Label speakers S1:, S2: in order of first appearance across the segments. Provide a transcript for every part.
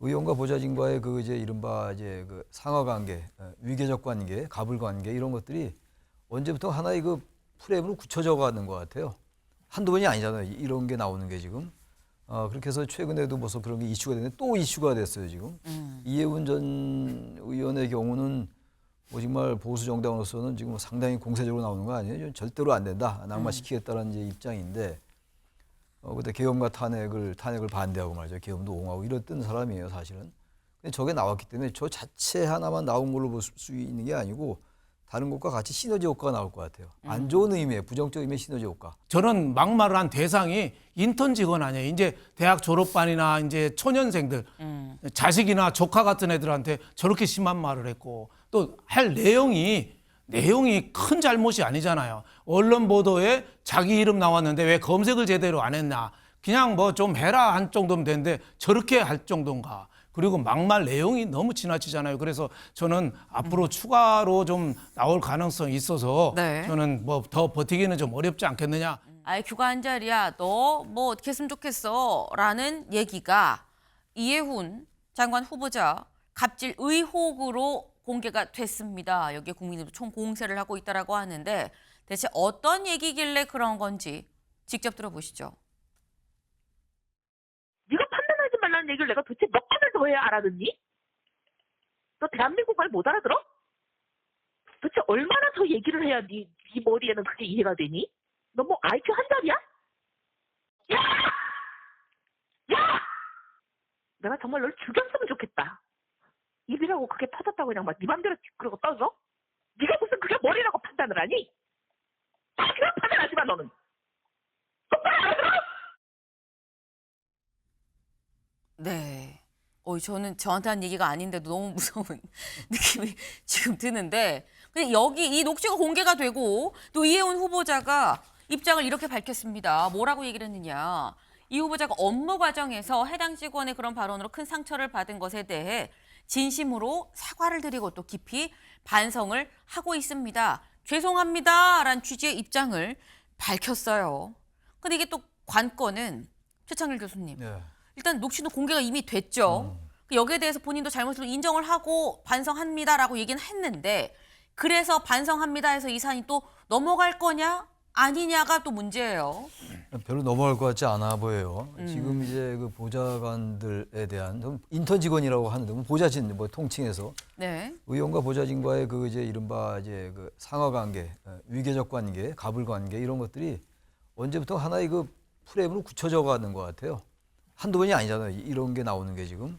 S1: 의원과 보좌진과의 그 이제 이른바 이제 그 상하 관계, 위계적 관계, 갑을 관계 이런 것들이 언제부터 하나의 그 프레임으로 굳혀져 가는 것 같아요. 한두 번이 아니잖아요. 이런 게 나오는 게 지금. 그렇게 해서 최근에도 벌써 그런 게 이슈가 됐는데 또 이슈가 됐어요, 지금. 이해운 전 의원의 경우는 뭐 정말 보수 정당으로서는 지금 상당히 공세적으로 나오는 거 아니에요? 절대로 안 된다. 낙마시키겠다는 이제 입장인데, 그때 계엄과 탄핵을 반대하고 말이죠. 계엄도 옹호하고 이랬던 사람이에요, 사실은. 근데 저게 나왔기 때문에 저 자체 하나만 나온 걸로 볼 수 있는 게 아니고 다른 것과 같이 시너지 효과가 나올 것 같아요. 안 좋은 의미의, 부정적 의미의 시너지 효과.
S2: 저는 막말을 한 대상이 인턴 직원 아니에요. 이제 대학 졸업반이나 이제 초년생들, 자식이나 조카 같은 애들한테 저렇게 심한 말을 했고 또 할 내용이 큰 잘못이 아니잖아요. 언론 보도에 자기 이름 나왔는데 왜 검색을 제대로 안 했나. 그냥 뭐 좀 해라 한 정도면 되는데 저렇게 할 정도인가. 그리고 막말 내용이 너무 지나치잖아요. 그래서 저는 앞으로 추가로 좀 나올 가능성이 있어서
S3: 네.
S2: 저는 뭐 더 버티기는 좀 어렵지 않겠느냐.
S3: IQ가 한 자리야. 너 뭐 어떻게 했으면 좋겠어. 라는 얘기가 이해훈 장관 후보자 갑질 의혹으로 공개가 됐습니다. 여기에 국민으로 총 공세를 하고 있다라고 하는데 대체 어떤 얘기길래 그런 건지 직접 들어보시죠.
S4: 네가 판단하지 말라는 얘기를 내가 도대체 몇 번을 더 해야 알아듣니? 너 대한민국 말 못 알아들어? 도대체 얼마나 더 얘기를 해야 네 머리에는 그게 이해가 되니? 너 뭐 IQ 한 자리야? 야! 야! 내가 정말 널 죽였으면 좋겠다. 입이라고 그게 터졌다고 그냥 막 네 맘대로 그러고 떠져? 네가 무슨 그게 머리라고 판단을 하니? 그냥 판단하지 마 너는. 똑바로 알아들어?
S3: 네. 저는 저한테 한 얘기가 아닌데도 너무 무서운 느낌이 지금 드는데 근데 여기 이 녹취가 공개가 되고 또 이해훈 후보자가 입장을 이렇게 밝혔습니다. 뭐라고 얘기를 했느냐. 이 후보자가 업무 과정에서 해당 직원의 그런 발언으로 큰 상처를 받은 것에 대해 진심으로 사과를 드리고 또 깊이 반성을 하고 있습니다. 죄송합니다라는 취지의 입장을 밝혔어요. 근데 이게 또 관건은 최창일 교수님.
S1: 네.
S3: 일단 녹취는 공개가 이미 됐죠. 여기에 대해서 본인도 잘못을 인정을 하고 반성합니다라고 얘기는 했는데 그래서 반성합니다 해서 이 사안이 또 넘어갈 거냐 아니냐가 또 문제예요.
S1: 별로 넘어갈 것 같지 않아 보여요. 지금 이제 그 보좌관들에 대한 인턴 직원이라고 하는데 보좌진 뭐 통칭해서
S3: 네.
S1: 의원과 보좌진과의 그 이제 이른바 이제 그 상하 관계, 위계적 관계, 갑을 관계 이런 것들이 언제부터 하나의 그 프레임으로 굳혀져 가는 것 같아요. 한두 번이 아니잖아요. 이런 게 나오는 게 지금.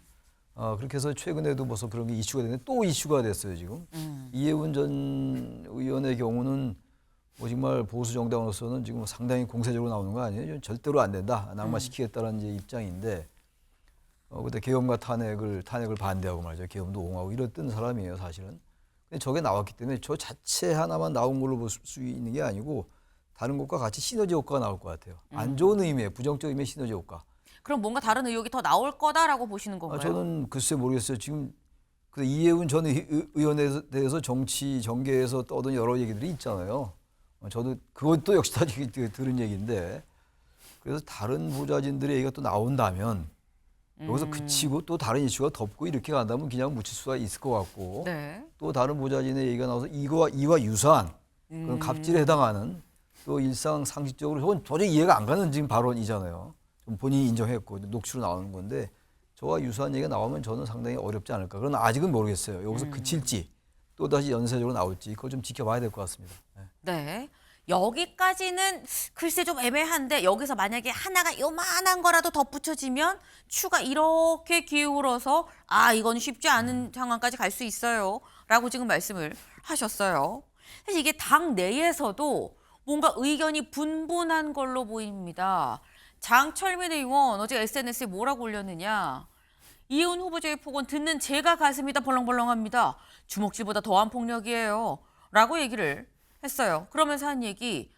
S1: 그렇게 해서 최근에도 벌써 그런 게 이슈가 됐는데 또 이슈가 됐어요, 지금. 이해운 전 의원의 경우는 뭐 정말 보수 정당으로서는 지금 상당히 공세적으로 나오는 거 아니에요? 절대로 안 된다. 낙마시키겠다는 이제 입장인데, 그때 계엄과 탄핵을 반대하고 말이죠. 계엄도 옹호하고 이랬던 사람이에요, 사실은. 근데 저게 나왔기 때문에 저 자체 하나만 나온 걸로 볼 수 있는 게 아니고 다른 것과 같이 시너지 효과가 나올 것 같아요. 안 좋은 의미의, 부정적 의미의 시너지 효과.
S3: 그럼 뭔가 다른 의혹이 더 나올 거다라고 보시는 건가요?
S1: 저는 글쎄 모르겠어요. 지금 그 이해운 전 의원에 대해서 정치 정계에서 떠든 여러 얘기들이 있잖아요. 저도 그것도 역시 다 들은 얘기인데 그래서 다른 보좌진들의 얘기가 또 나온다면 여기서 그치고 또 다른 이슈가 덮고 이렇게 간다면 그냥 묻힐 수가 있을 것 같고
S3: 네.
S1: 또 다른 보좌진의 얘기가 나와서 이와 유사한 그런 갑질에 해당하는 또 일상 상식적으로 저건 도저히 이해가 안 가는 지금 발언이잖아요. 좀 본인이 인정했고 녹취로 나오는 건데 저와 유사한 얘기가 나오면 저는 상당히 어렵지 않을까. 그러나 아직은 모르겠어요. 여기서 그칠지 또다시 연쇄적으로 나올지 그걸 좀 지켜봐야 될 것 같습니다. 네.
S3: 네. 여기까지는 글쎄 좀 애매한데 여기서 만약에 하나가 요만한 거라도 덧붙여지면 추가 이렇게 기울어서 이건 쉽지 않은 상황까지 갈 수 있어요. 라고 지금 말씀을 하셨어요. 사실 이게 당 내에서도 뭔가 의견이 분분한 걸로 보입니다. 장철민 의원 어제 SNS에 뭐라고 올렸느냐. 이해훈 후보자의 폭언 듣는 제가 가슴이 다 벌렁벌렁합니다. 주먹질보다 더한 폭력이에요. 라고 얘기를 했어요. 그러면서 한 얘기,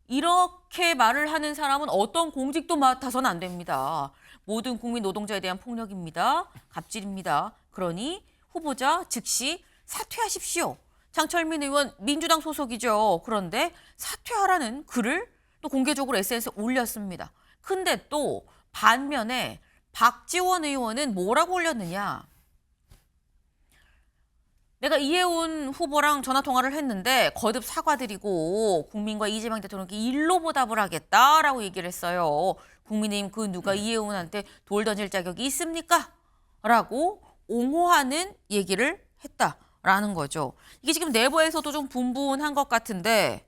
S3: 이렇게 말을 하는 사람은 어떤 공직도 맡아서는 안 됩니다. 모든 국민 노동자에 대한 폭력입니다. 갑질입니다. 그러니 후보자 즉시 사퇴하십시오. 장철민 의원 민주당 소속이죠. 그런데 사퇴하라는 글을 또 공개적으로 SNS에 올렸습니다. 근데 또 반면에 박지원 의원은 뭐라고 올렸느냐. 내가 이해운 후보랑 전화 통화를 했는데 거듭 사과드리고 국민과 이재명 대통령께 일로 보답을 하겠다라고 얘기를 했어요. 국민의힘 그 누가 이해운한테 돌 던질 자격이 있습니까? 라고 옹호하는 얘기를 했다라는 거죠. 이게 지금 내부에서도 좀 분분한 것 같은데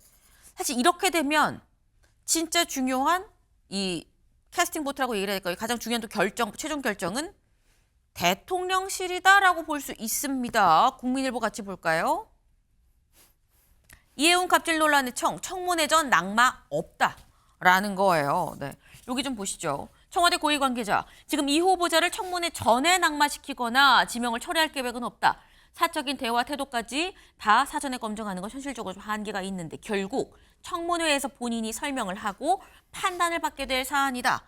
S3: 사실 이렇게 되면 진짜 중요한 이 캐스팅 보트라고 얘기를 할까요? 가장 중요한 또 결정, 최종 결정은 대통령실이다라고 볼 수 있습니다. 국민일보 같이 볼까요? 이해운 갑질 논란의 청문회 전 낙마 없다라는 거예요. 네, 여기 좀 보시죠. 청와대 고위 관계자, 지금 이 후보자를 청문회 전에 낙마시키거나 지명을 철회할 계획은 없다. 사적인 대화 태도까지 다 사전에 검증하는 건 현실적으로 좀 한계가 있는데 결국 청문회에서 본인이 설명을 하고 판단을 받게 될 사안이다.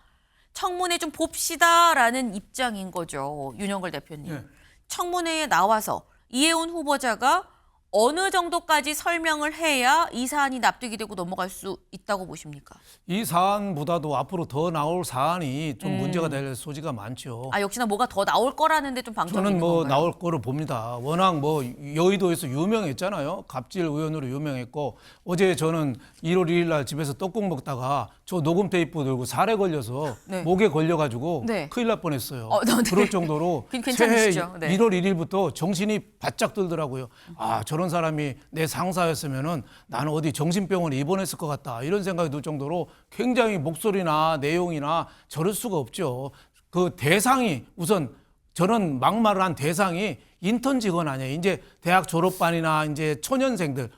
S3: 청문회 좀 봅시다라는 입장인 거죠. 윤영걸 대표님.
S2: 네.
S3: 청문회에 나와서 이해운 후보자가 어느 정도까지 설명을 해야 이 사안이 납득이 되고 넘어갈 수 있다고 보십니까?
S2: 이 사안보다도 앞으로 더 나올 사안이 좀 문제가 될 소지가 많죠.
S3: 아 역시나 뭐가 더 나올 거라는데 좀 방점이
S2: 저는
S3: 있는
S2: 뭐
S3: 건가요?
S2: 나올 거를 봅니다. 워낙 뭐 여의도에서 유명했잖아요. 갑질 의원으로 유명했고 어제 저는 1월 1일 날 집에서 떡국 먹다가 저 녹음 테이프 들고 살에 걸려서
S3: 네.
S2: 목에 걸려가지고
S3: 네.
S2: 큰일 날 뻔했어요.
S3: 네.
S2: 그럴 정도로
S3: 괜찮으시죠?
S2: 새해 1월 1일부터 정신이 바짝 들더라고요. 아 저런 사람이 내 상사였으면은 나는 어디 정신병원에 입원했을 것 같다 이런 생각이 들 정도로 굉장히 목소리나 내용이나 저럴 수가 없죠. 그 대상이 우선 저런 막말을 한 대상이 인턴 직원 아니에요. 이제 대학 졸업반이나 이제 초년생들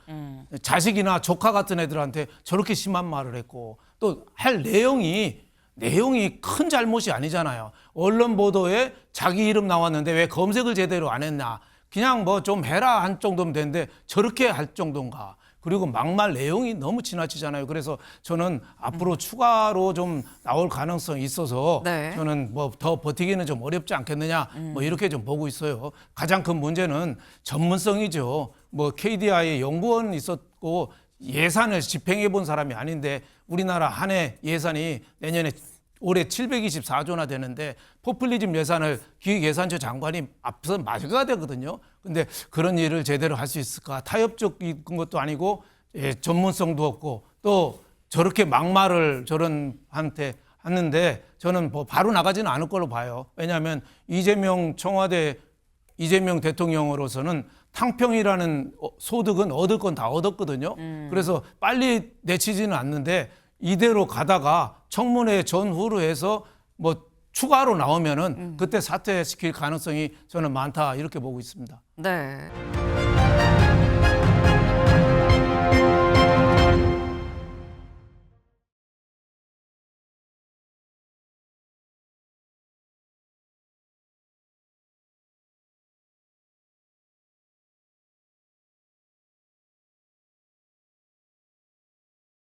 S2: 자식이나 조카 같은 애들한테 저렇게 심한 말을 했고 또 할 내용이 큰 잘못이 아니잖아요. 언론 보도에 자기 이름 나왔는데 왜 검색을 제대로 안 했나. 그냥 뭐 좀 해라 한 정도면 되는데 저렇게 할 정도인가. 그리고 막말 내용이 너무 지나치잖아요. 그래서 저는 앞으로 추가로 좀 나올 가능성이 있어서
S3: 네.
S2: 저는 뭐 더 버티기는 좀 어렵지 않겠느냐 뭐 이렇게 좀 보고 있어요. 가장 큰 문제는 전문성이죠. 뭐 KDI에 연구원 있었고 예산을 집행해 본 사람이 아닌데 우리나라 한 해 예산이 내년에 올해 724조나 되는데 포퓰리즘 예산을 기획예산처 장관이 앞서 맞아야 되거든요. 근데 그런 일을 제대로 할 수 있을까? 타협적인 것도 아니고 전문성도 없고 또 저렇게 막말을 저런 한테 하는데 저는 뭐 바로 나가지는 않을 걸로 봐요. 왜냐하면 이재명 대통령으로서는 탕평이라는 소득은 얻을 건 다 얻었거든요. 그래서 빨리 내치지는 않는데 이대로 가다가 청문회 전후로 해서 뭐 추가로 나오면은 그때 사퇴시킬 가능성이 저는 많다 이렇게 보고 있습니다.
S3: 네.